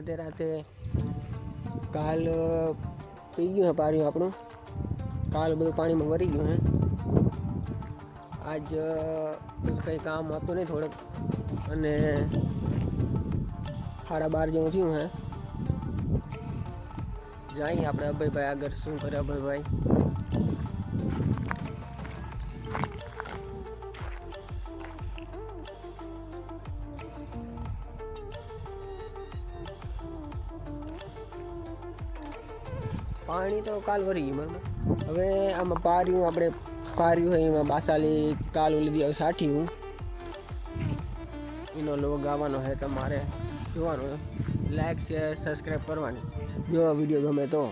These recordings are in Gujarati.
રાતે રાતે કાલ પી ગયું હે પાર્યું આપણું, કાલ બધું પાણીમાં વરી ગયું હે. આજ કંઈ કામ હતું નહીં થોડુંક, અને 12:30 જેવું થયું હે. જઈએ આપણે અભયભાઈ આગળ શું કરે અભયભાઈ. પાણી તો કાલ વરી ગયું બરાબર. હવે આમાં પાર્યું આપણે પાર્યું હોય એમાં બાસાલી કાલ લીધી હવે સાઠ્યું, એનો લોગ આવવાનો છે. તમારે જોવાનું, લાઈક શેર સબસ્ક્રાઈબ કરવાની. જો વિડીયો ગમે તો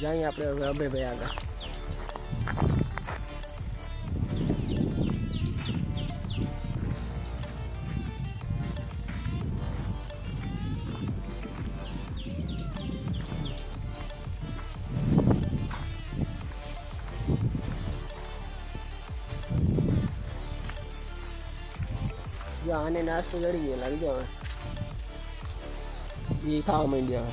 જઈએ આપણે હવે અભયભાઈ આગળ. જો આને નાસ્તો ચડી ગયો લાગી જાવ, એ ખાવા માંડ્યા.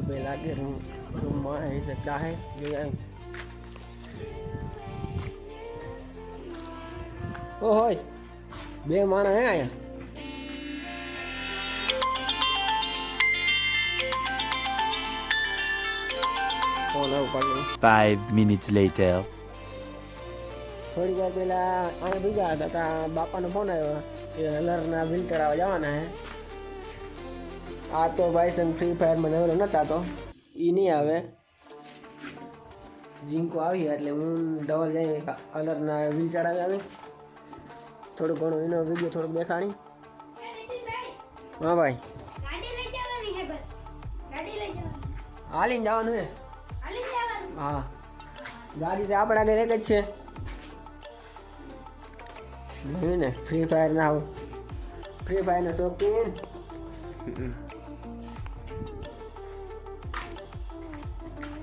બે લાગે રૂમમાં આવી શકતા હે. ઓ હોય બે માણસ હે આયા. ફોન આવું પાડ્યું. 5 minutes later. થોડી વાર પહેલા અમે બીજા હતા ત્યાં બાપાનો ફોન આવ્યો કે હલરના બિલ ચડાવવા જવાના હે. આ તો ભાઈ સંગ ફ્રી ફાયરમાં નવેલો નહોતા તો એ નહીં આવે. જીંકો આવી એટલે હું ડબલ જઈ કલરના વ્હીલ ચડાવી આવી. થોડું ઘણું એનો વિડીયો થોડુંક દેખાણી. હા ભાઈ હાલીને જવાનું હે. હા ગાડી તો આપણા ઘરે એક જ છે નહીં ને. ફ્રી ફાયર ના આવું, ફ્રી ફાયરના શોખીન.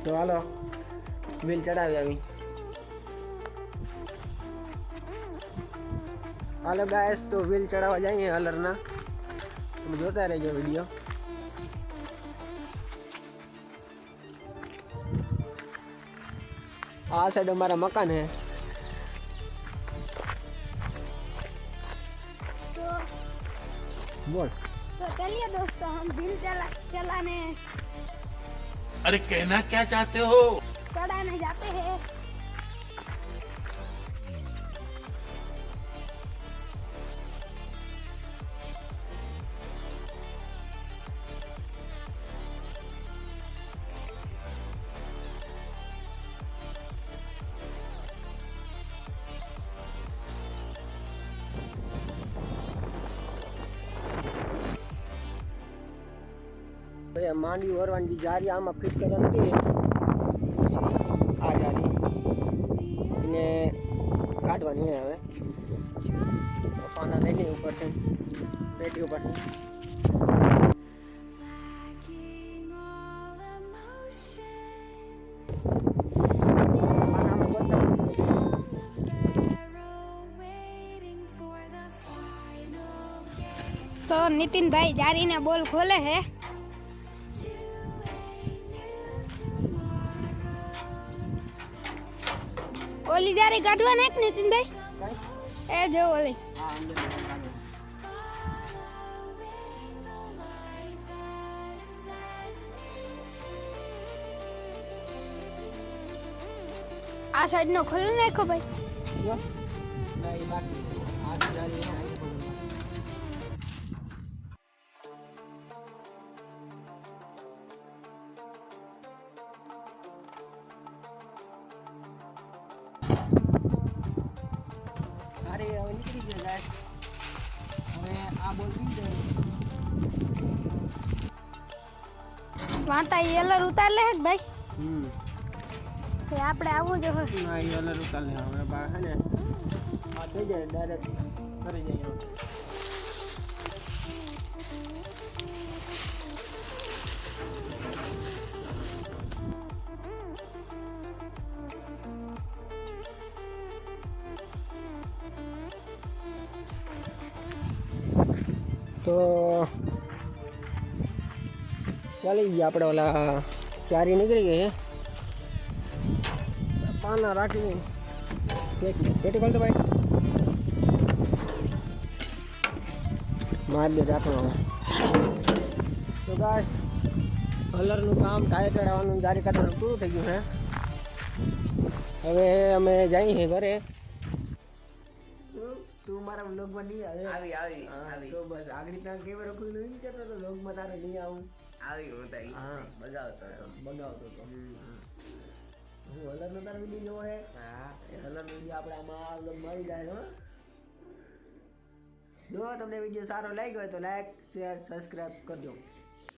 તો હાલો બિલ ચડાવી આવી. હાલો ગાઈસ, તો બિલ ચડાવવા જઈએ હલરના. તમે જોતા રહેજો વિડીયો. આ સાઈડ અમારા મકાન હે. बोल तो चलिए दोस्तों, हम बिल चलाने अरे कहना क्या चाहते हो? चढ़ाने जाते हैं. ભાઈ માંડવી વરવાની જારી આમાં ફિટ કરવાની હતી. આ જારી એને કાઢવાની હે. હવે પાના લઈ લઈએ ઉપરથી, પેટી ઉપરથી. तो नितिन भाई जारी ने बोल खोले है. ओली जारी काटवा नाख नितिन भाई. ए जो ओली आ साइड नो खोल नाखो भाई. नहीं बाकी आ जारी है. ગાઈસ હવે આ બોલ પી જાય વાંતા એ એલર ઉતાર લે હે કે ભાઈ હમ તે આપણે આવું જ હોય ના એ અલર ઉતાર લે હવે બા હે ને આ થઈ જાય ડાયરેક્ટ કરી જાય તો ચાલી ગયા આપણે ઓલા ચારી નીકળી ગઈ હે પાના રાખી પેટી ખોલ તો ભાઈ માર દે રાખવાનો તો બસ કલરનું કામ ટાયર ચડાવવાનું જારી કાઢવાનું પૂરું થઈ ગયું હે હવે અમે જઈએ ઘરે તું મારા વ્લોગમાં નહીં આવે આવી તો બસ આગળ ત્યાં કેમેરો ખોઈ નહીં કેતો તો વ્લોગમાં તારે નહીં આવું આવી હું તો હા બગાવતો હતો બગાવતો તો હું હલરનો તાર વિડીયો જોવો હે હા એ હલરનો વિડીયો આપણે આમાં મળી જાય હો જો તમને વિડીયો સારો લાગ્યો હોય તો લાઈક શેર સબસ્ક્રાઈબ કરજો